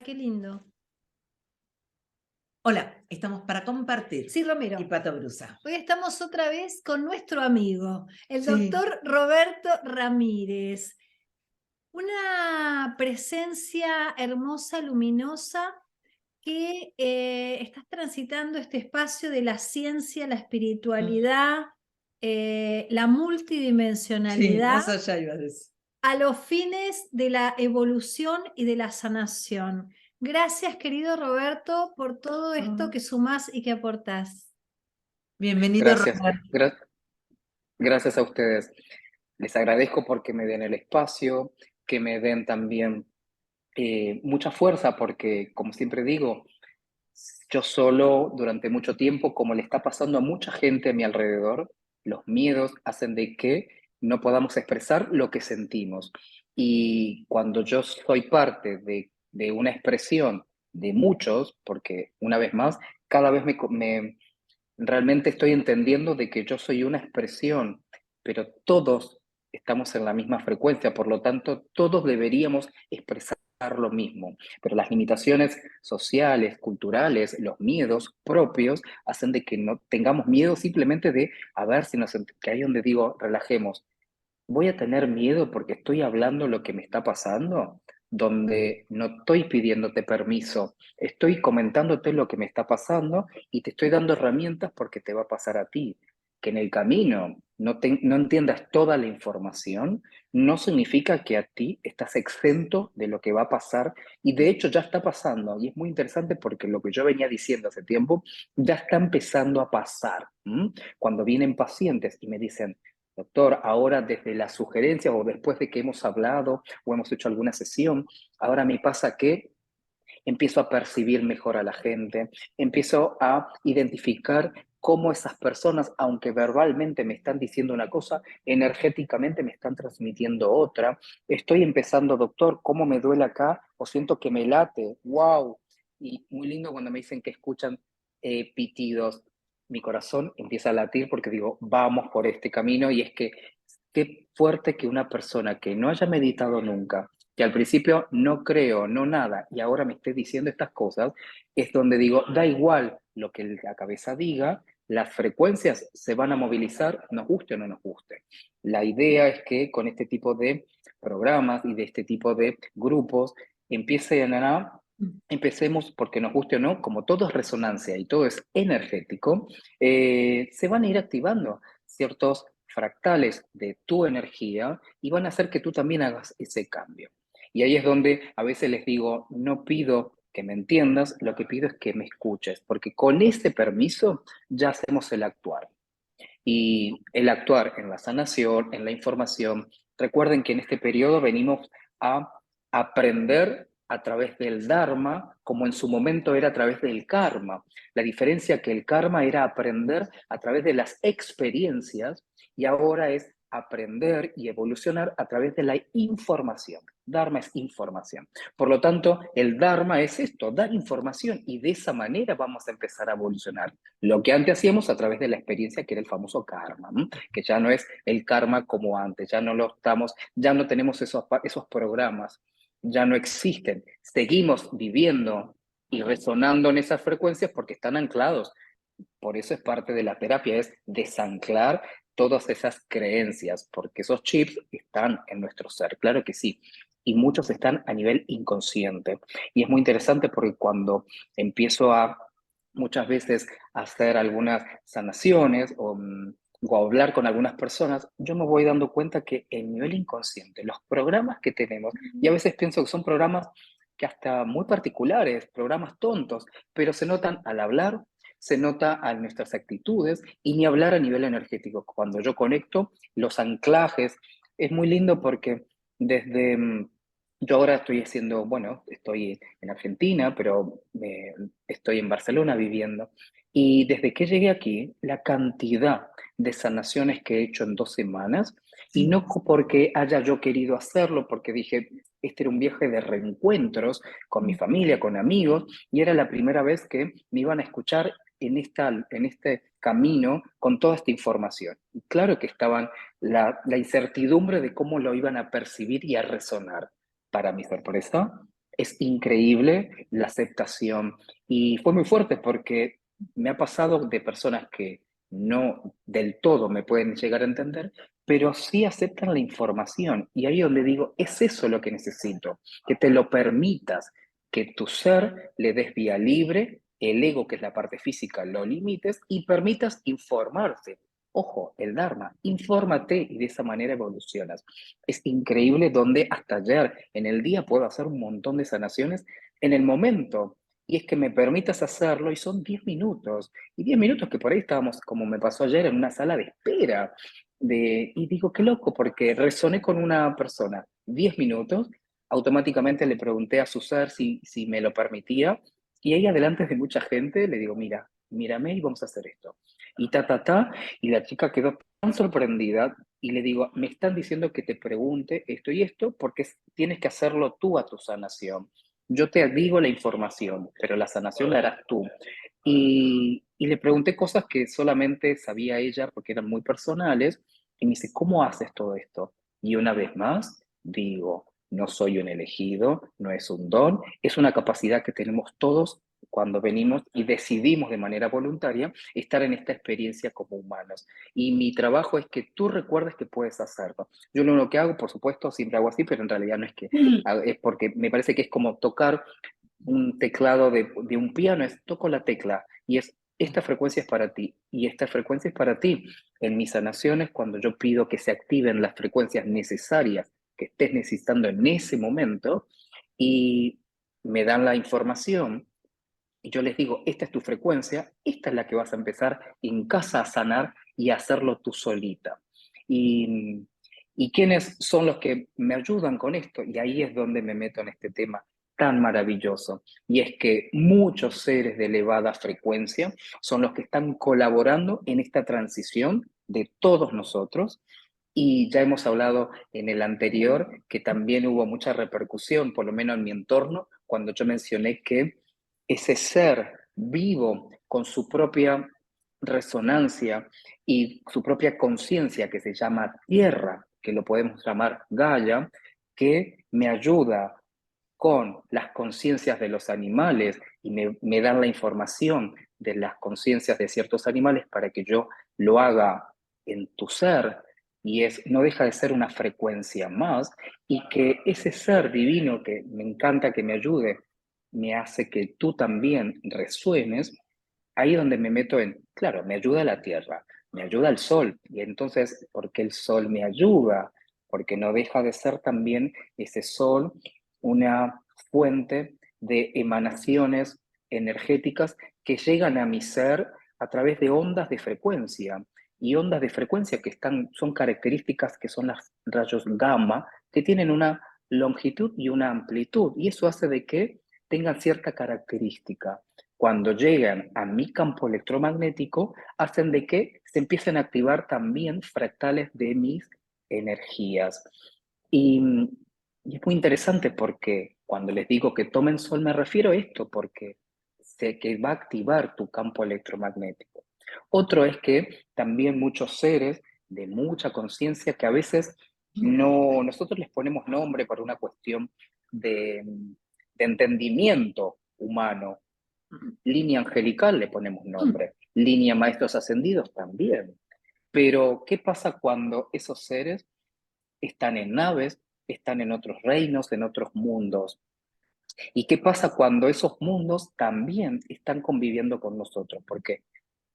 Qué lindo. Hola, estamos para compartir. Sí, Y Romero. Pato Brusa. Hoy estamos otra vez con nuestro amigo, el Sí, doctor Roberto Ramírez. Una presencia hermosa, luminosa, que estás transitando este espacio de la ciencia, la mm, espiritualidad, la sí, multidimensionalidad más allá iba a decir. a los fines de la evolución y de la sanación. Gracias, querido Roberto, por todo esto Ah, que sumás y que aportás. bienvenido, Gracias, Roberto. gracias a ustedes. Les agradezco porque me den el espacio, que me den también mucha fuerza, porque como siempre digo, yo solo durante mucho tiempo, como le está pasando a mucha gente a mi alrededor, los miedos hacen de que no podamos expresar lo que sentimos. Y cuando yo soy parte de una expresión de muchos, porque una vez más, cada vez realmente estoy entendiendo de que yo soy una expresión, pero todos estamos en la misma frecuencia, por lo tanto, todos deberíamos expresar lo mismo, pero las limitaciones sociales, culturales, los miedos propios hacen de que no tengamos miedo simplemente de a ver si que ahí donde digo, relajemos, voy a tener miedo porque estoy hablando lo que me está pasando, donde no estoy pidiéndote permiso, estoy comentándote lo que me está pasando y te estoy dando herramientas porque te va a pasar a ti. Que en el camino no entiendas toda la información, no significa que a ti estás exento de lo que va a pasar y de hecho ya está pasando y es muy interesante porque lo que yo venía diciendo hace tiempo ya está empezando a pasar. Cuando vienen pacientes y me dicen, doctor, ahora desde la sugerencia o después de que hemos hablado o hemos hecho alguna sesión, ahora me pasa que empiezo a percibir mejor a la gente, empiezo a identificar cómo esas personas, aunque verbalmente me están diciendo una cosa, energéticamente me están transmitiendo otra. Estoy empezando, doctor, cómo me duele acá o siento que me late. ¡Wow! Y muy lindo cuando me dicen que escuchan pitidos. Mi corazón empieza a latir porque digo, vamos por este camino y es que qué fuerte que una persona que no haya meditado nunca, que al principio no creo, no nada, y ahora me esté diciendo estas cosas, es donde digo, da igual lo que la cabeza diga, las frecuencias se van a movilizar, nos guste o no nos guste. La idea es que con este tipo de programas y de este tipo de grupos empecemos, porque nos guste o no, como todo es resonancia y todo es energético, se van a ir activando ciertos fractales de tu energía y van a hacer que tú también hagas ese cambio. Y ahí es donde a veces les digo, no pido que me entiendas, lo que pido es que me escuches, porque con ese permiso ya hacemos el actuar. Y el actuar en la sanación, en la información, recuerden que en este periodo venimos a aprender a través del Dharma, como en su momento era a través del karma. La diferencia que el karma era aprender a través de las experiencias y ahora es aprender y evolucionar a través de la información. Dharma es información. Por lo tanto, el Dharma es esto, dar información y de esa manera vamos a empezar a evolucionar. Lo que antes hacíamos a través de la experiencia que era el famoso karma, ¿no? Que ya no es el karma como antes, ya no lo estamos, ya no tenemos esos programas, ya no existen. Seguimos viviendo y resonando en esas frecuencias porque están anclados. Por eso es parte de la terapia, es desanclar todas esas creencias, porque esos chips están en nuestro ser, claro que sí, y muchos están a nivel inconsciente. Y es muy interesante porque cuando empiezo a muchas veces a hacer algunas sanaciones o a hablar con algunas personas, yo me voy dando cuenta que el nivel inconsciente, los programas que tenemos, y a veces pienso que son programas que hasta muy particulares, programas tontos, pero se notan al hablar, se nota a nuestras actitudes y ni hablar a nivel energético. Cuando yo conecto los anclajes, es muy lindo porque desde, yo ahora estoy haciendo, bueno, estoy en Argentina, pero estoy en Barcelona viviendo. Y desde que llegué aquí, la cantidad de sanaciones que he hecho en 2 semanas, y Sí. no porque haya yo querido hacerlo, porque dije, este era un viaje de reencuentros con mi familia, con amigos, y era la primera vez que me iban a escuchar en este camino con toda esta información. Y claro que estaban la incertidumbre de cómo lo iban a percibir y a resonar. Para mi sorpresa, Es increíble la aceptación y fue muy fuerte porque me ha pasado de personas que no del todo me pueden llegar a entender, pero sí aceptan la información y ahí donde digo, es eso lo que necesito, que te lo permitas, que tu ser le des vía libre, el ego, que es la parte física, lo limites y permitas informarse. Ojo, el Dharma, infórmate y de esa manera evolucionas. Es increíble donde hasta ayer, en el día, puedo hacer un montón de sanaciones en el momento. Y es que me permitas hacerlo y son 10 minutos. Y 10 minutos que por ahí estábamos, como me pasó ayer, en una sala de espera. Y digo, qué loco, porque resoné con una persona 10 minutos, automáticamente le pregunté a su ser si me lo permitía. Y ahí, adelante de mucha gente, le digo, mira, mírame y vamos a hacer esto. Y y la chica quedó tan sorprendida y le digo, me están diciendo que te pregunte esto y esto porque tienes que hacerlo tú a tu sanación. Yo te digo la información, pero la sanación la harás tú. Y le pregunté cosas que solamente sabía ella porque eran muy personales y me dice, ¿cómo haces todo esto? Y una vez más, digo, no soy un elegido, no es un don, es una capacidad que tenemos todos cuando venimos y decidimos de manera voluntaria estar en esta experiencia como humanos. Y mi trabajo es que tú recuerdes que puedes hacerlo. Yo lo que hago, por supuesto, siempre hago así, pero en realidad no es que, es porque me parece que es como tocar un teclado de un piano, es toco la tecla y es, esta frecuencia es para ti y esta frecuencia es para ti. En mis sanaciones, cuando yo pido que se activen las frecuencias necesarias que estés necesitando en ese momento y me dan la información, y yo les digo, esta es tu frecuencia, esta es la que vas a empezar en casa a sanar y a hacerlo tú solita. Y, y quiénes son los que me ayudan con esto, y ahí es donde me meto en este tema tan maravilloso, y es que muchos seres de elevada frecuencia son los que están colaborando en esta transición de todos nosotros, y ya hemos hablado en el anterior que también hubo mucha repercusión, por lo menos en mi entorno, cuando yo mencioné que ese ser vivo con su propia resonancia y su propia conciencia que se llama tierra, que lo podemos llamar Gaia, que me ayuda con las conciencias de los animales y me dan la información de las conciencias de ciertos animales para que yo lo haga en tu ser, y no deja de ser una frecuencia más, y que ese ser divino que me encanta que me ayude, me hace que tú también resuenes, ahí es donde me meto claro, me ayuda la tierra, me ayuda el sol, y entonces, ¿por qué el sol me ayuda? Porque no deja de ser también ese sol una fuente de emanaciones energéticas que llegan a mi ser a través de ondas de frecuencia, y ondas de frecuencia que son características que son los rayos gamma, que tienen una longitud y una amplitud, y eso hace de que tengan cierta característica. Cuando llegan a mi campo electromagnético, hacen de que se empiecen a activar también fractales de mis energías. Y, y es muy interesante porque cuando les digo que tomen sol me refiero a esto, porque sé que va a activar tu campo electromagnético. Otro es que también muchos seres de mucha conciencia que a veces nosotros les ponemos nombre por una cuestión de entendimiento humano. Línea angelical le ponemos nombre, línea maestros ascendidos también. Pero, ¿qué pasa cuando esos seres están en naves, están en otros reinos, en otros mundos? ¿Y qué pasa cuando esos mundos también están conviviendo con nosotros? Porque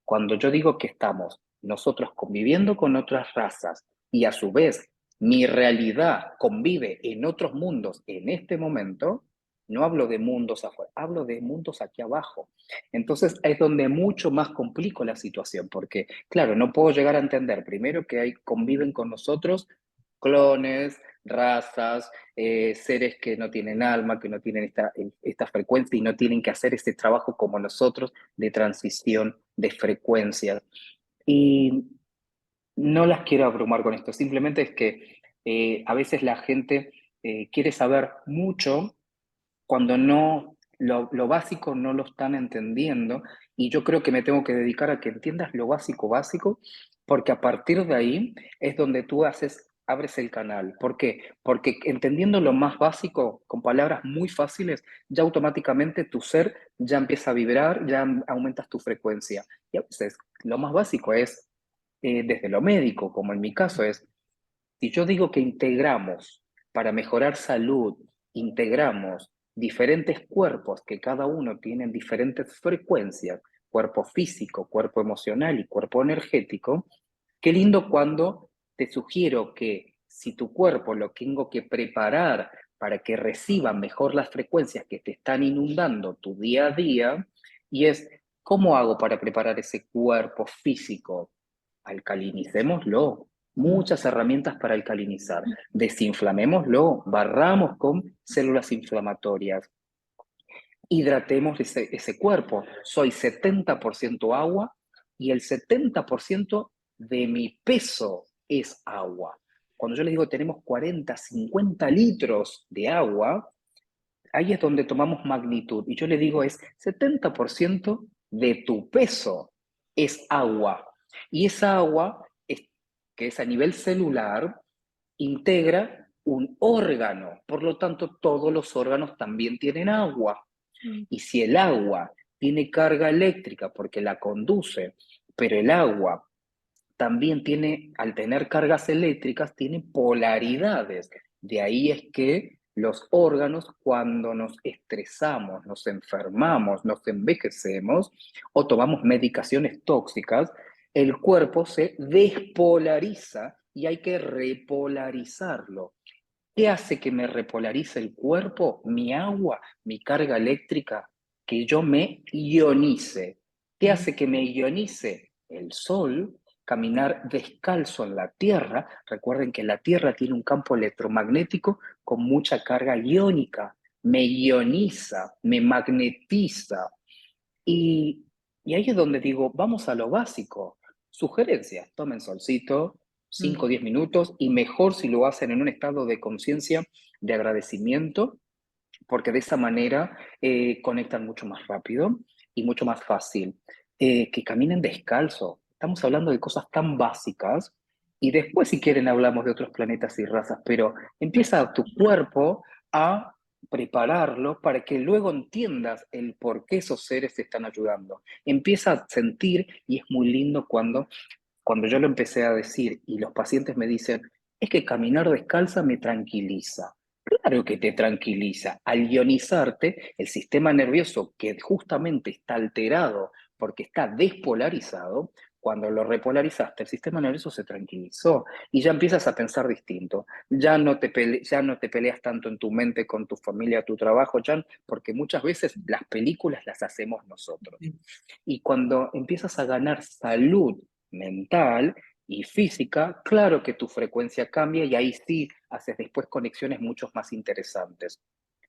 cuando yo digo que estamos nosotros conviviendo con otras razas y a su vez mi realidad convive en otros mundos en este momento, no hablo de mundos afuera, hablo de mundos aquí abajo. Entonces es donde mucho más complico la situación, porque claro, no puedo llegar a entender primero que conviven con nosotros clones, razas, seres que no tienen alma, que no tienen esta frecuencia y no tienen que hacer ese trabajo como nosotros de transición de frecuencias. Y no las quiero abrumar con esto, simplemente es que a veces la gente quiere saber mucho cuando lo básico no lo están entendiendo, y yo creo que me tengo que dedicar a que entiendas lo básico básico, porque a partir de ahí es donde tú haces abres el canal. ¿Por qué? Porque entendiendo lo más básico, con palabras muy fáciles, ya automáticamente tu ser ya empieza a vibrar, ya aumentas tu frecuencia. Y a veces lo más básico es, desde lo médico, como en mi caso es, si yo digo que integramos para mejorar salud, integramos diferentes cuerpos que cada uno tiene diferentes frecuencias, cuerpo físico, cuerpo emocional y cuerpo energético, qué lindo cuando te sugiero que si tu cuerpo lo tengo que preparar para que reciba mejor las frecuencias que te están inundando tu día a día, y es, ¿cómo hago para preparar ese cuerpo físico? Alcalinicémoslo. Muchas herramientas para alcalinizar. Desinflamémoslo, barramos con células inflamatorias. Hidratemos ese cuerpo. Soy 70% agua y el 70% de mi peso es agua. Cuando yo les digo tenemos 40, 50 litros de agua, ahí es donde tomamos magnitud. Y yo le digo es 70% de tu peso es agua. Y esa agua, que es a nivel celular, integra un órgano. Por lo tanto, todos los órganos también tienen agua. Y si el agua tiene carga eléctrica porque la conduce, pero el agua también tiene, al tener cargas eléctricas, tiene polaridades. De ahí es que los órganos, cuando nos estresamos, nos enfermamos, nos envejecemos o tomamos medicaciones tóxicas, el cuerpo se despolariza y hay que repolarizarlo. ¿Qué hace que me repolarice el cuerpo? Mi agua, mi carga eléctrica, que yo me ionice. ¿Qué hace que me ionice? El sol, caminar descalzo en la tierra. Recuerden que la tierra tiene un campo electromagnético con mucha carga iónica. Me ioniza, me magnetiza. Y, y ahí es donde digo, vamos a lo básico. Sugerencias, tomen solcito, 5 o 10 minutos, y mejor si lo hacen en un estado de conciencia, de agradecimiento, porque de esa manera conectan mucho más rápido y mucho más fácil. Que caminen descalzo. Estamos hablando de cosas tan básicas, y después si quieren hablamos de otros planetas y razas, pero empieza tu cuerpo a prepararlo para que luego entiendas el por qué esos seres te están ayudando. Empieza a sentir, y es muy lindo cuando yo lo empecé a decir y los pacientes me dicen, es que caminar descalza me tranquiliza. Claro que te tranquiliza. Al ionizarte, el sistema nervioso que justamente está alterado porque está despolarizado, cuando lo repolarizaste, el sistema nervioso se tranquilizó y ya empiezas a pensar distinto. Ya no te peleas tanto en tu mente con tu familia, tu trabajo, ya, porque muchas veces las películas las hacemos nosotros. Y cuando empiezas a ganar salud mental y física, claro que tu frecuencia cambia y ahí sí haces después conexiones mucho más interesantes.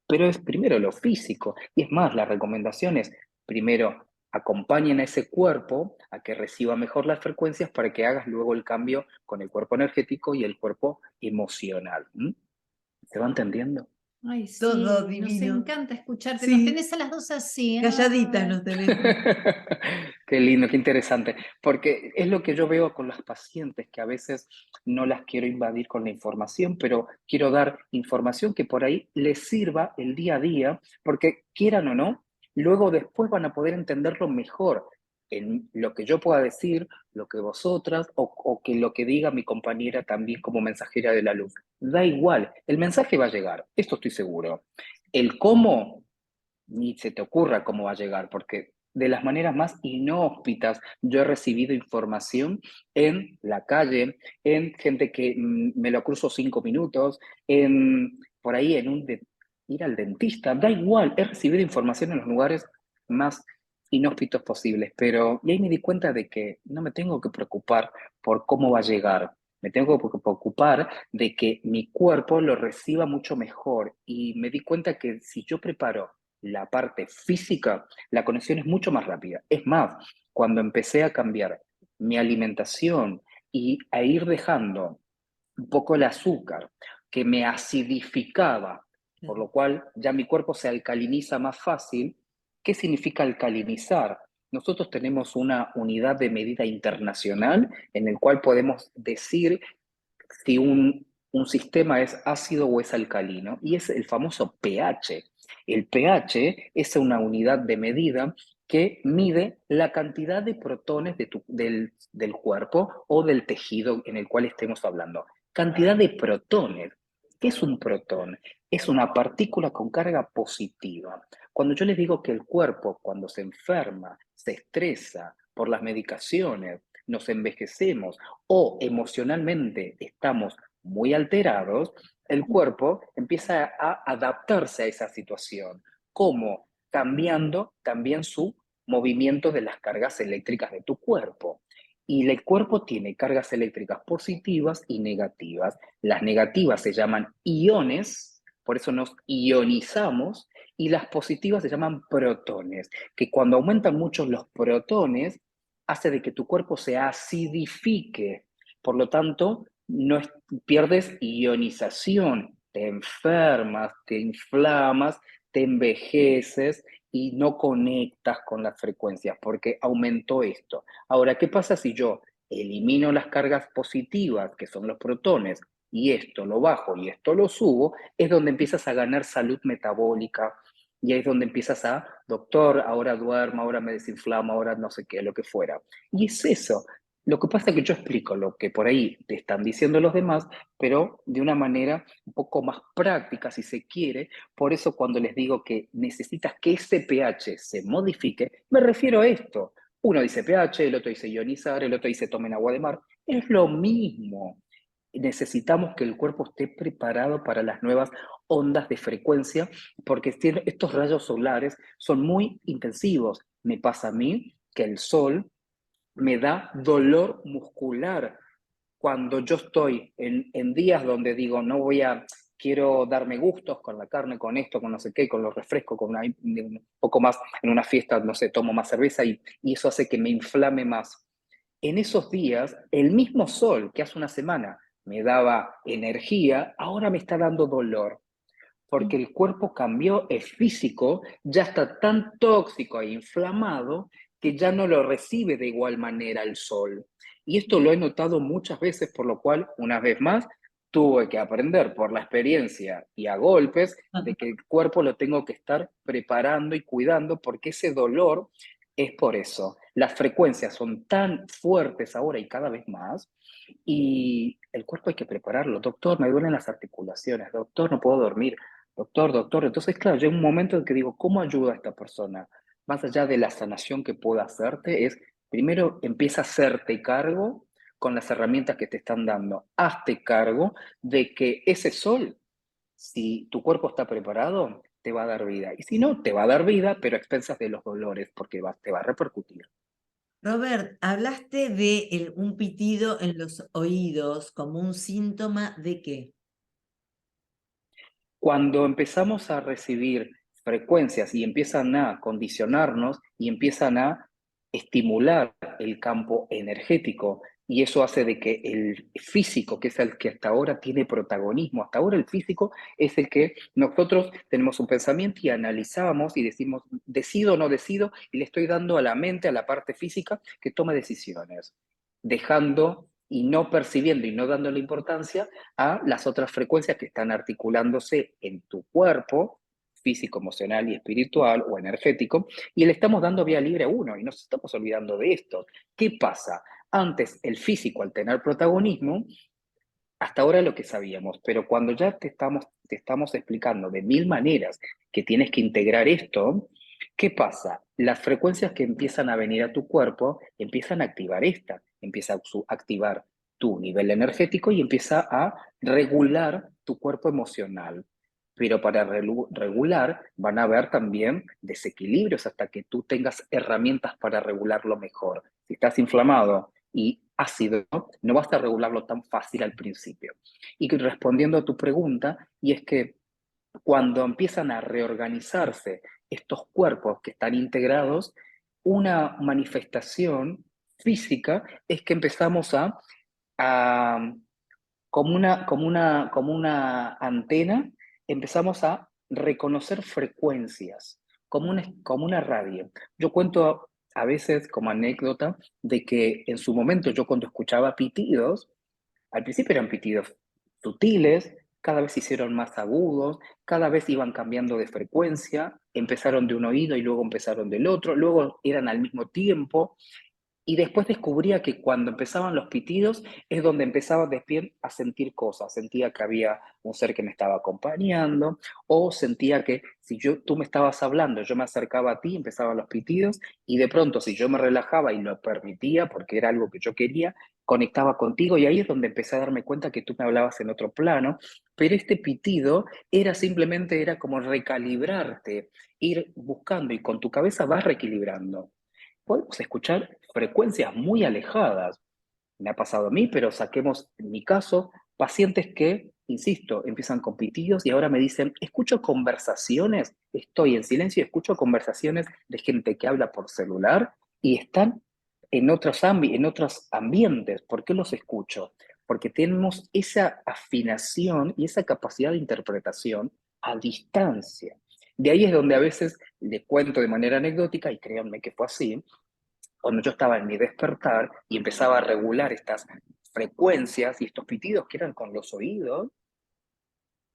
Pero es primero lo físico, y es más, la recomendación es primero acompañen a ese cuerpo a que reciba mejor las frecuencias para que hagas luego el cambio con el cuerpo energético y el cuerpo emocional. ¿Mm? ¿Se va entendiendo? Ay, sí, Todo nos divino. encanta escucharte. Nos Sí, tenés a las dos así. calladitas Ay. nos tenemos. Qué lindo, qué interesante, porque es lo que yo veo con las pacientes, que a veces no las quiero invadir con la información, pero quiero dar información que por ahí les sirva el día a día, porque quieran o no, luego después van a poder entenderlo mejor en lo que yo pueda decir, lo que vosotras, o que lo que diga mi compañera también como mensajera de la luz. Da igual, el mensaje va a llegar, esto estoy seguro. El cómo ni se te ocurra cómo va a llegar, porque de las maneras más inhóspitas yo he recibido información en la calle, en gente que me lo cruzo 5 minutos, por ahí ir al dentista, da igual, he recibido información en los lugares más inhóspitos posibles, pero y ahí me di cuenta de que no me tengo que preocupar por cómo va a llegar. Me tengo que preocupar de que mi cuerpo lo reciba mucho mejor, y me di cuenta que si yo preparo la parte física, la conexión es mucho más rápida. Es más, cuando empecé a cambiar mi alimentación y a ir dejando un poco el azúcar que me acidificaba, por lo cual ya mi cuerpo se alcaliniza más fácil. ¿Qué significa alcalinizar? Nosotros tenemos una unidad de medida internacional en el cual podemos decir si un sistema es ácido o es alcalino, y es el famoso pH. El pH es una unidad de medida que mide la cantidad de protones del cuerpo o del tejido en el cual estemos hablando. Cantidad de protones. ¿Qué es un protón? Es una partícula con carga positiva. Cuando yo les digo que el cuerpo, cuando se enferma, se estresa por las medicaciones, nos envejecemos o emocionalmente estamos muy alterados, el cuerpo empieza a adaptarse a esa situación, como cambiando también su movimiento de las cargas eléctricas de tu cuerpo. Y el cuerpo tiene cargas eléctricas positivas y negativas. Las negativas se llaman iones, por eso nos ionizamos, y las positivas se llaman protones, que cuando aumentan mucho los protones, hace de que tu cuerpo se acidifique. Por lo tanto, no pierdes ionización, te enfermas, te inflamas, te envejeces y no conectas con las frecuencias porque aumentó esto. Ahora, ¿qué pasa si yo elimino las cargas positivas, que son los protones, y esto lo bajo y esto lo subo? Es donde empiezas a ganar salud metabólica, y ahí es donde empiezas a, doctor, ahora duermo, ahora me desinflamo, ahora no sé qué, lo que fuera. Y es eso. Lo que pasa es que yo explico lo que por ahí te están diciendo los demás, pero de una manera un poco más práctica, si se quiere. Por eso cuando les digo que necesitas que ese pH se modifique, me refiero a esto. Uno dice pH, el otro dice ionizar, el otro dice tomen agua de mar. Es lo mismo. Necesitamos que el cuerpo esté preparado para las nuevas ondas de frecuencia, porque estos rayos solares son muy intensivos. Me pasa a mí que el sol me da dolor muscular cuando yo estoy en días donde digo, no voy a, quiero darme gustos con la carne, con esto, con no sé qué, con los refrescos, un poco más, en una fiesta, no sé, tomo más cerveza y eso hace que me inflame más. En esos días, el mismo sol que hace una semana me daba energía, ahora me está dando dolor, porque el cuerpo cambió, es físico, ya está tan tóxico e inflamado que ya no lo recibe de igual manera el sol. Y esto lo he notado muchas veces, por lo cual, una vez más, tuve que aprender por la experiencia y a golpes de que el cuerpo lo tengo que estar preparando y cuidando, porque ese dolor es por eso. Las frecuencias son tan fuertes ahora y cada vez más, y el cuerpo hay que prepararlo. Doctor, me duelen las articulaciones. Doctor, no puedo dormir. Doctor, doctor. Entonces, claro, llega un momento en que digo, ¿cómo ayuda a esta persona? Más allá de la sanación que pueda hacerte, es primero empieza a hacerte cargo con las herramientas que te están dando. Hazte cargo de que ese sol, si tu cuerpo está preparado, te va a dar vida. Y si no, te va a dar vida, pero a expensas de los dolores, porque te va a repercutir. Robert, hablaste de un pitido en los oídos como un síntoma de qué. Cuando empezamos a recibir frecuencias y empiezan a condicionarnos y empiezan a estimular el campo energético, y eso hace de que el físico, que es el que hasta ahora tiene protagonismo, hasta ahora el físico es el que nosotros tenemos un pensamiento y analizamos y decimos, decido o no decido, y le estoy dando a la mente, a la parte física, que tome decisiones, dejando y no percibiendo y no dando la importancia a las otras frecuencias que están articulándose en tu cuerpo, físico, emocional y espiritual o energético, y le estamos dando vía libre a uno y nos estamos olvidando de esto. ¿Qué pasa? Antes el físico, al tener protagonismo, hasta ahora lo que sabíamos, pero cuando ya te estamos explicando de mil maneras que tienes que integrar esto, ¿qué pasa? Las frecuencias que empiezan a venir a tu cuerpo empiezan a activar empieza a activar tu nivel energético y empieza a regular tu cuerpo emocional. Pero para regular van a haber también desequilibrios hasta que tú tengas herramientas para regularlo mejor. Si estás inflamado y ácido, no vas a regularlo tan fácil al principio. Y respondiendo a tu pregunta, y es que cuando empiezan a reorganizarse estos cuerpos que están integrados, una manifestación física es que empezamos a como una antena, empezamos a reconocer frecuencias, como una radio. Yo cuento a veces como anécdota de que en su momento yo cuando escuchaba pitidos, al principio eran pitidos sutiles, cada vez se hicieron más agudos, cada vez iban cambiando de frecuencia, empezaron de un oído y luego empezaron del otro, luego eran al mismo tiempo, y después descubría que cuando empezaban los pitidos es donde empezaba después a sentir cosas. Sentía que había un ser que me estaba acompañando, o sentía que si tú me estabas hablando, yo me acercaba a ti, empezaban los pitidos, y de pronto si yo me relajaba y lo permitía, porque era algo que yo quería, conectaba contigo, y ahí es donde empecé a darme cuenta que tú me hablabas en otro plano, pero este pitido era simplemente, era como recalibrarte, ir buscando, y con tu cabeza vas reequilibrando. Podemos escuchar frecuencias muy alejadas. Me ha pasado a mí, pero saquemos, en mi caso, pacientes que, insisto, empiezan con pitidos y ahora me dicen, escucho conversaciones, estoy en silencio y escucho conversaciones de gente que habla por celular y están en otros ambientes. ¿Por qué los escucho? Porque tenemos esa afinación y esa capacidad de interpretación a distancia. De ahí es donde a veces le cuento de manera anecdótica, y créanme que fue así, cuando yo estaba en mi despertar y empezaba a regular estas frecuencias y estos pitidos que eran con los oídos,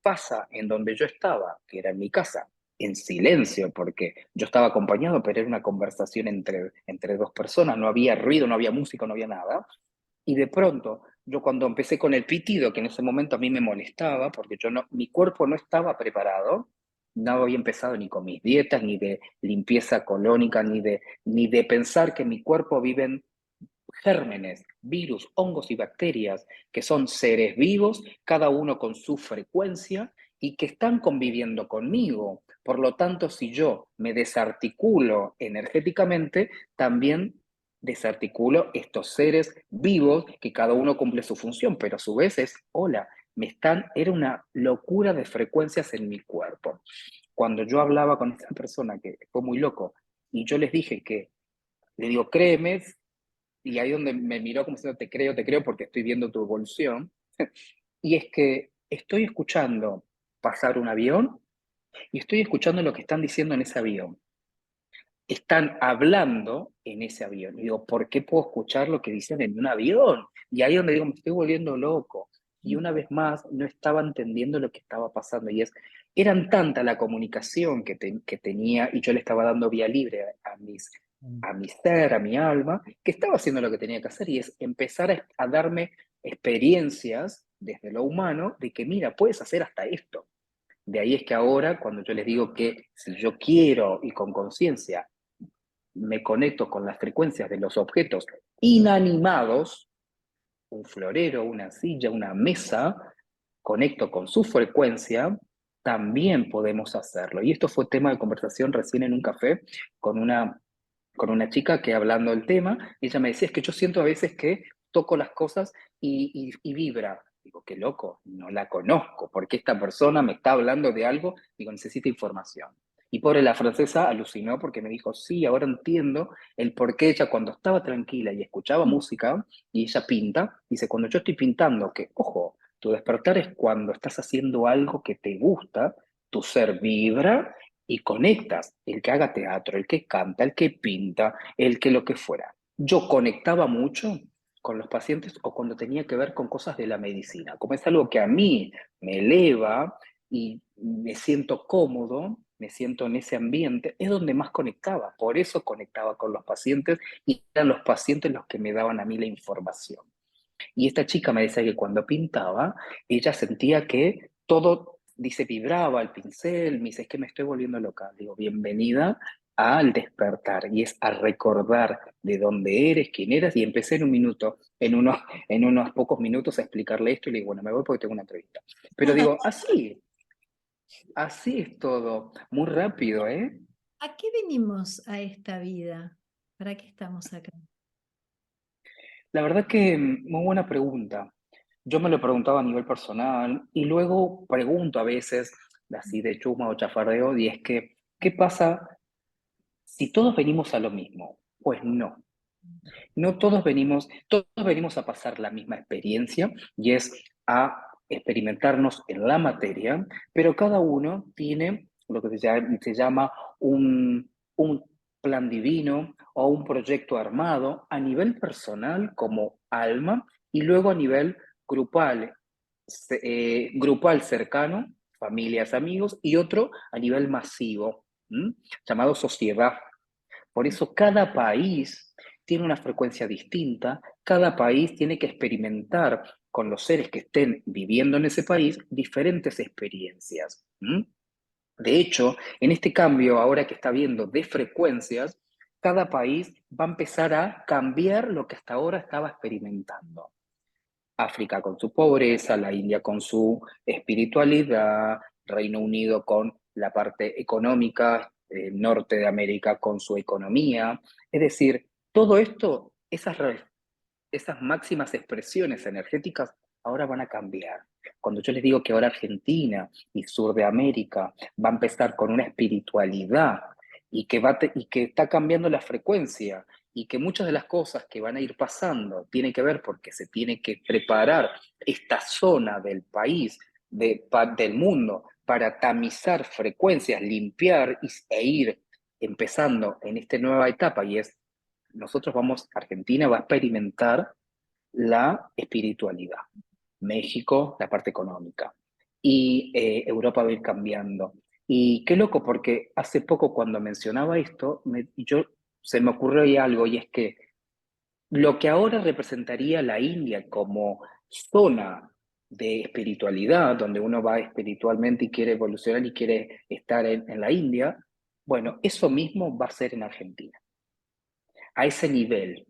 pasa en donde yo estaba, que era en mi casa, en silencio, porque yo estaba acompañado, pero era una conversación entre dos personas, no había ruido, no había música, no había nada, y de pronto, yo cuando empecé con el pitido, que en ese momento a mí me molestaba, porque yo no, mi cuerpo no estaba preparado, no había empezado ni con mis dietas, ni de limpieza colónica, ni de pensar que en mi cuerpo viven gérmenes, virus, hongos y bacterias, que son seres vivos, cada uno con su frecuencia y que están conviviendo conmigo. Por lo tanto, si yo me desarticulo energéticamente, también desarticulo estos seres vivos que cada uno cumple su función, pero a su vez es, hola, era una locura de frecuencias en mi cuerpo. Cuando yo hablaba con esta persona, que fue muy loco, y yo les dije que, le digo, créeme, y ahí donde me miró como diciendo, te creo porque estoy viendo tu evolución, y es que estoy escuchando pasar un avión y estoy escuchando lo que están diciendo en ese avión. Están hablando en ese avión. Y digo, ¿por qué puedo escuchar lo que dicen en un avión? Y ahí donde digo, me estoy volviendo loco. Y una vez más, no estaba entendiendo lo que estaba pasando. Eran tanta la comunicación que tenía, y yo le estaba dando vía libre a mi ser, a mi alma, que estaba haciendo lo que tenía que hacer, y es empezar a darme experiencias desde lo humano de que, mira, puedes hacer hasta esto. De ahí es que ahora, cuando yo les digo que si yo quiero y con conciencia me conecto con las frecuencias de los objetos inanimados, un florero, una silla, una mesa, conecto con su frecuencia, también podemos hacerlo. Y esto fue tema de conversación recién en un café con una chica que, hablando del tema, ella me decía, es que yo siento a veces que toco las cosas y vibra. Digo, qué loco, no la conozco, porque esta persona me está hablando de algo, digo, necesita información. Y pobre la francesa alucinó porque me dijo, sí, ahora entiendo el por qué ella, cuando estaba tranquila y escuchaba música, y ella pinta, dice, cuando yo estoy pintando, que, ojo, tu despertar es cuando estás haciendo algo que te gusta, tu ser vibra y conectas, el que haga teatro, el que canta, el que pinta, el que lo que fuera. Yo conectaba mucho con los pacientes o cuando tenía que ver con cosas de la medicina. Como es algo que a mí me eleva y me siento cómodo, me siento en ese ambiente, es donde más conectaba. Por eso conectaba con los pacientes y eran los pacientes los que me daban a mí la información. Y esta chica me decía que cuando pintaba, ella sentía que todo, dice, vibraba el pincel, me dice, es que me estoy volviendo loca. Digo, bienvenida al despertar, y es a recordar de dónde eres, quién eras, y empecé en un minuto, en unos pocos minutos a explicarle esto, y le digo, bueno, me voy porque tengo una entrevista. Pero digo, así es todo, muy rápido, ¿eh? ¿A qué venimos a esta vida? ¿Para qué estamos acá? La verdad que muy buena pregunta. Yo me lo preguntaba a nivel personal y luego pregunto a veces, así de chuma o chafardeo, y es que, ¿qué pasa si todos venimos a lo mismo? Pues no, no todos venimos a pasar la misma experiencia, y es a experimentarnos en la materia, pero cada uno tiene lo que se llama un plan divino o un proyecto armado a nivel personal como alma, y luego a nivel grupal, grupal cercano, familias, amigos, y otro a nivel masivo, llamado sociedad. Por eso cada país tiene una frecuencia distinta, cada país tiene que experimentar con los seres que estén viviendo en ese país diferentes experiencias. De hecho, en este cambio ahora que está habiendo de frecuencias, cada país va a empezar a cambiar lo que hasta ahora estaba experimentando. África con su pobreza, la India con su espiritualidad, Reino Unido con la parte económica, Norte de América con su economía. Es decir, todo esto, esas máximas expresiones energéticas ahora van a cambiar. Cuando yo les digo que ahora Argentina y Sur de América va a empezar con una espiritualidad y que está cambiando la frecuencia y que muchas de las cosas que van a ir pasando tienen que ver porque se tiene que preparar esta zona del país, del mundo, para tamizar frecuencias, limpiar e ir empezando en esta nueva etapa y es Argentina va a experimentar la espiritualidad, México la parte económica y Europa va a ir cambiando. Y qué loco, porque hace poco cuando mencionaba esto, se me ocurrió ahí algo y es que lo que ahora representaría la India como zona de espiritualidad, donde uno va espiritualmente y quiere evolucionar y quiere estar en la India, bueno, eso mismo va a ser en Argentina, a ese nivel.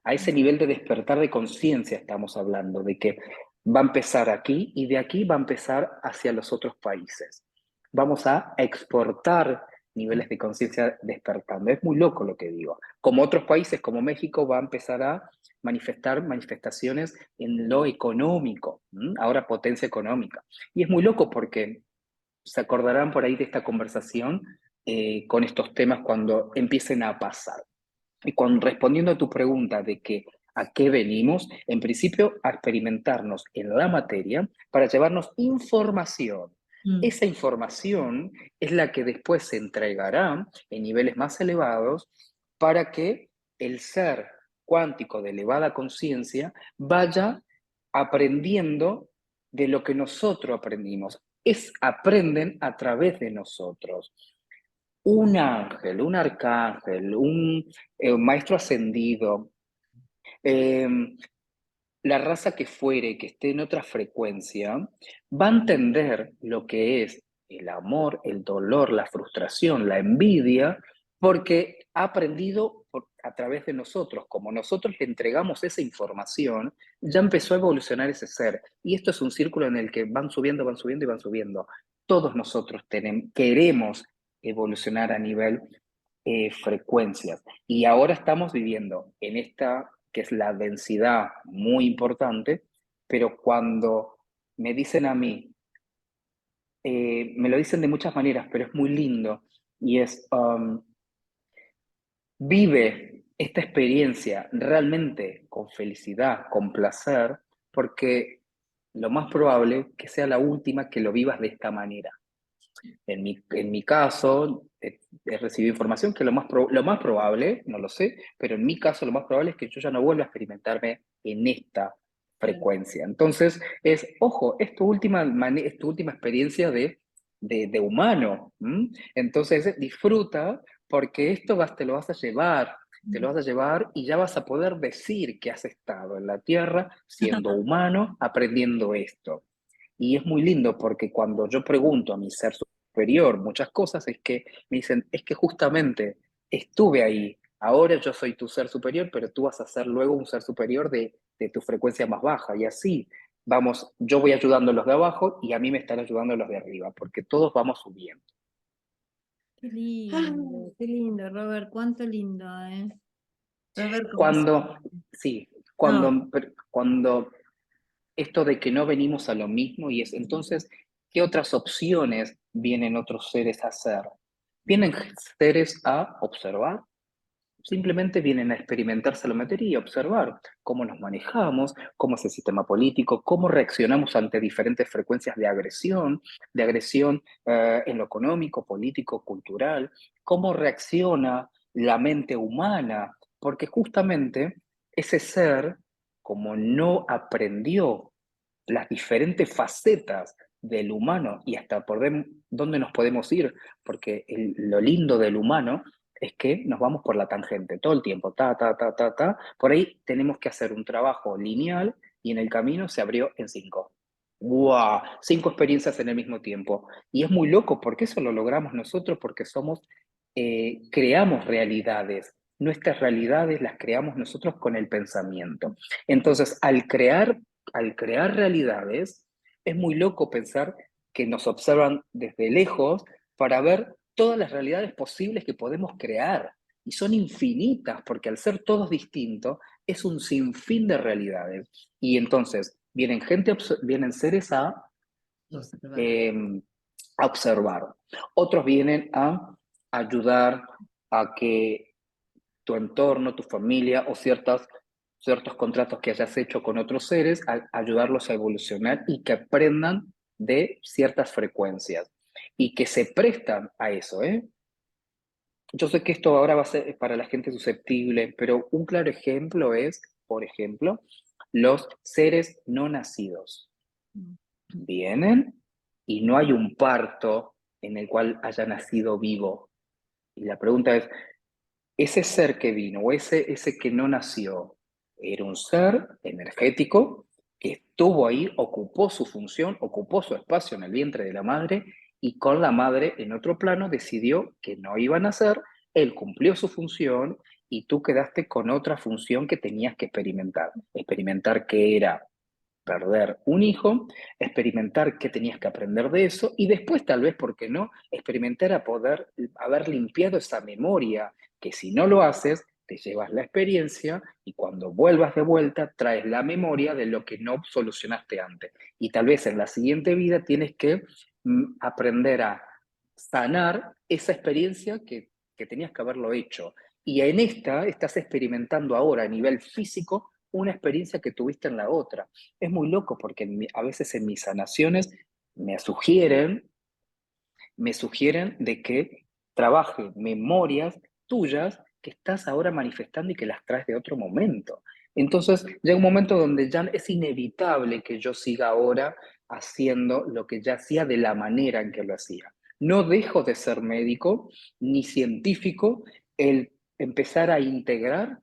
A ese nivel de despertar de conciencia estamos hablando, de que va a empezar aquí y de aquí va a empezar hacia los otros países. Vamos a exportar niveles de conciencia despertando. Es muy loco lo que digo. Como otros países, como México, va a empezar a manifestar manifestaciones en lo económico, ahora potencia económica. Y es muy loco porque se acordarán por ahí de esta conversación con estos temas cuando empiecen a pasar. Y respondiendo a tu pregunta de que a qué venimos, en principio a experimentarnos en la materia para llevarnos información. Esa información es la que después se entregará en niveles más elevados para que el ser cuántico de elevada conciencia vaya aprendiendo de lo que nosotros aprendimos. Aprenden a través de nosotros. Un ángel, un arcángel, un maestro ascendido, eh, la raza que fuere, que esté en otra frecuencia, va a entender lo que es el amor, el dolor, la frustración, la envidia, porque ha aprendido a través de nosotros. Como nosotros le entregamos esa información, ya empezó a evolucionar ese ser. Y esto es un círculo en el que van subiendo, van subiendo y van subiendo. Todos nosotros queremos evolucionar a nivel frecuencias. Y ahora estamos viviendo en esta, que es la densidad muy importante, pero cuando me dicen a mí, me lo dicen de muchas maneras, pero es muy lindo, y es, vive esta experiencia realmente con felicidad, con placer, porque lo más probable es que sea la última que lo vivas de esta manera. En mi caso, he recibido información que lo más probable, no lo sé, pero en mi caso lo más probable es que yo ya no vuelva a experimentarme en esta frecuencia. Entonces, ojo, es tu última experiencia de humano. Entonces, disfruta porque te lo vas a llevar. Te lo vas a llevar y ya vas a poder decir que has estado en la Tierra siendo humano, aprendiendo esto. Y es muy lindo porque cuando yo pregunto a mi ser superior muchas cosas, es que me dicen, es que justamente estuve ahí, ahora yo soy tu ser superior, pero tú vas a ser luego un ser superior de tu frecuencia más baja. Y así vamos, yo voy ayudando a los de abajo y a mí me están ayudando los de arriba, porque todos vamos subiendo. Qué lindo, Robert, cuánto lindo, ¿eh? Robert, Sí, no. cuando esto de que no venimos a lo mismo y es entonces, ¿qué otras opciones vienen otros seres a hacer? Vienen seres a observar, simplemente vienen a experimentarse la materia y a observar cómo nos manejamos, cómo es el sistema político, cómo reaccionamos ante diferentes frecuencias de agresión en lo económico, político, cultural, cómo reacciona la mente humana, porque justamente ese ser, como no aprendió las diferentes facetas del humano y hasta por dónde nos podemos ir, porque lo lindo del humano es que nos vamos por la tangente todo el tiempo, por ahí tenemos que hacer un trabajo lineal y en el camino se abrió en 5. ¡Wow! 5 experiencias en el mismo tiempo. Y es muy loco porque eso lo logramos nosotros porque creamos realidades. Nuestras realidades las creamos nosotros con el pensamiento. Entonces, al crear realidades, es muy loco pensar que nos observan desde lejos para ver todas las realidades posibles que podemos crear. Y son infinitas, porque al ser todos distintos, es un sinfín de realidades. Y entonces vienen seres a observar. Otros vienen a ayudar a que tu entorno, tu familia o ciertos contratos que hayas hecho con otros seres, ayudarlos a evolucionar y que aprendan de ciertas frecuencias y que se prestan a eso, ¿eh? Yo sé que esto ahora va a ser para la gente susceptible, pero un claro ejemplo es, por ejemplo, los seres no nacidos. Vienen y no hay un parto en el cual haya nacido vivo. Y la pregunta es, ese ser que vino o ese que no nació, era un ser energético que estuvo ahí, ocupó su función, ocupó su espacio en el vientre de la madre y con la madre en otro plano decidió que no iba a nacer, él cumplió su función y tú quedaste con otra función que tenías que experimentar que era perder un hijo, experimentar qué tenías que aprender de eso y después tal vez, ¿por qué no?, experimentar a poder haber limpiado esa memoria, que si no lo haces, te llevas la experiencia y cuando vuelvas de vuelta traes la memoria de lo que no solucionaste antes. Y tal vez en la siguiente vida tienes que aprender a sanar esa experiencia que tenías que haberlo hecho. Y en esta estás experimentando ahora a nivel físico una experiencia que tuviste en la otra. Es muy loco porque a veces en mis sanaciones me sugieren, de que trabaje memorias tuyas que estás ahora manifestando y que las traes de otro momento. Entonces llega un momento donde ya es inevitable que yo siga ahora haciendo lo que ya hacía de la manera en que lo hacía. No dejo de ser médico ni científico, el empezar a integrar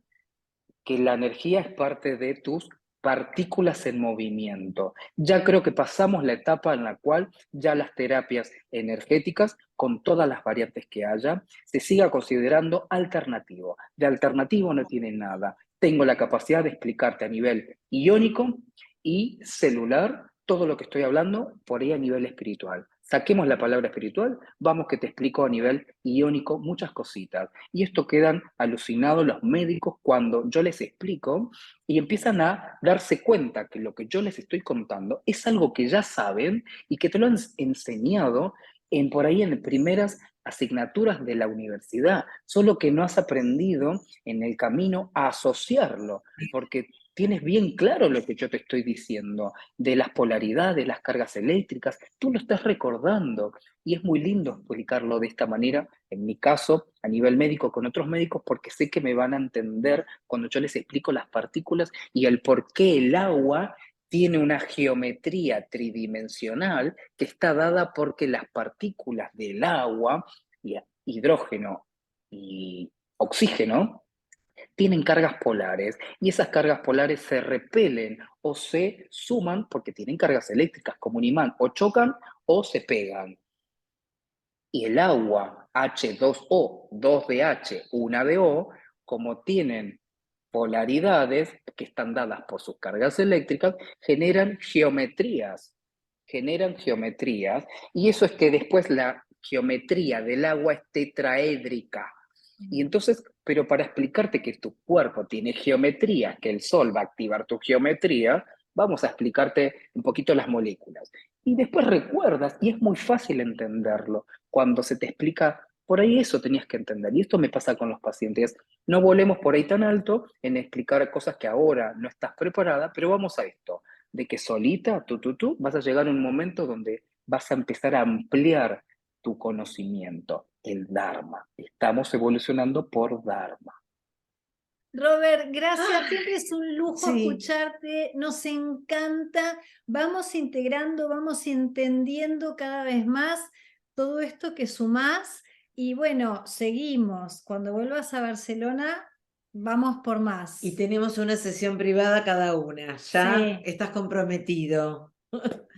que la energía es parte de tus partículas en movimiento. Ya creo que pasamos la etapa en la cual ya las terapias energéticas, con todas las variantes que haya, se siga considerando alternativo. De alternativo no tiene nada. Tengo la capacidad de explicarte a nivel iónico y celular todo lo que estoy hablando por ahí a nivel espiritual. Saquemos la palabra espiritual, vamos que te explico a nivel iónico muchas cositas. Y esto quedan alucinados los médicos cuando yo les explico y empiezan a darse cuenta que lo que yo les estoy contando es algo que ya saben y que te lo han enseñado por ahí en primeras asignaturas de la universidad, solo que no has aprendido en el camino a asociarlo, porque tienes bien claro lo que yo te estoy diciendo, de las polaridades, las cargas eléctricas, tú lo estás recordando y es muy lindo explicarlo de esta manera, en mi caso, a nivel médico con otros médicos, porque sé que me van a entender cuando yo les explico las partículas y el por qué el agua tiene una geometría tridimensional que está dada porque las partículas del agua, y hidrógeno y oxígeno, tienen cargas polares y esas cargas polares se repelen o se suman porque tienen cargas eléctricas como un imán, o chocan o se pegan. Y el agua H2O, 2 de H, 1 de O, como tienen polaridades que están dadas por sus cargas eléctricas, generan geometrías, y eso es que después la geometría del agua es tetraédrica. Y entonces, pero para explicarte que tu cuerpo tiene geometría, que el sol va a activar tu geometría, vamos a explicarte un poquito las moléculas. Y después recuerdas, y es muy fácil entenderlo, cuando se te explica, por ahí eso tenías que entender. Y esto me pasa con los pacientes. No volemos por ahí tan alto en explicar cosas que ahora no estás preparada, pero vamos a esto, de que solita, tú, vas a llegar a un momento donde vas a empezar a ampliar tu conocimiento, el Dharma. Estamos evolucionando por Dharma. Robert, gracias, Ah, siempre es un lujo sí. escucharte, nos encanta, vamos integrando, vamos entendiendo cada vez más todo esto que sumás y bueno, seguimos, cuando vuelvas a Barcelona, vamos por más. Y tenemos una sesión privada cada una. Ya Sí. estás comprometido.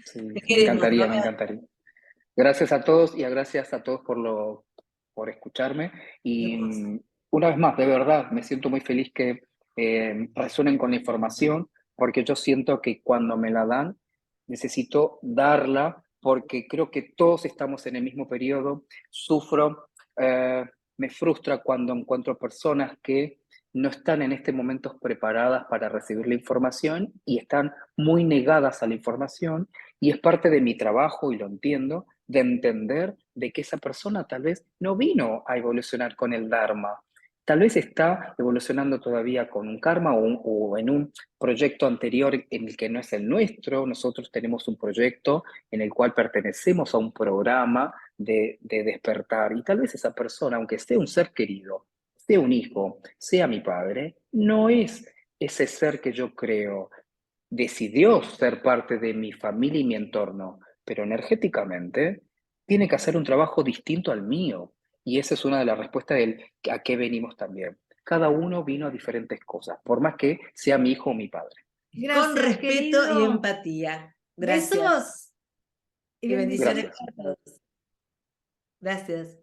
Sí, Te me queremos, encantaría, me Robert. encantaría. Gracias a todos y gracias a todos por escucharme. Y Hermoso. una vez más, de verdad, me siento muy feliz que resuenen con la información, porque yo siento que cuando me la dan, necesito darla, porque creo que todos estamos en el mismo periodo. Sufro, me frustra cuando encuentro personas que no están en este momento preparadas para recibir la información y están muy negadas a la información, y es parte de mi trabajo, y lo entiendo, de entender de que esa persona tal vez no vino a evolucionar con el Dharma. Tal vez está evolucionando todavía con un karma o en un proyecto anterior en el que no es el nuestro. Nosotros tenemos un proyecto en el cual pertenecemos a un programa de despertar. Y tal vez esa persona, aunque sea un ser querido, sea un hijo, sea mi padre, no es ese ser que yo creo. Decidió ser parte de mi familia y mi entorno, pero energéticamente tiene que hacer un trabajo distinto al mío. Y esa es una de las respuestas del a qué venimos también. Cada uno vino a diferentes cosas, por más que sea mi hijo o mi padre. Con Gracias, respeto y querido. empatía. Gracias. Besos y Y bendiciones bendiciones Gracias. para todos. Gracias.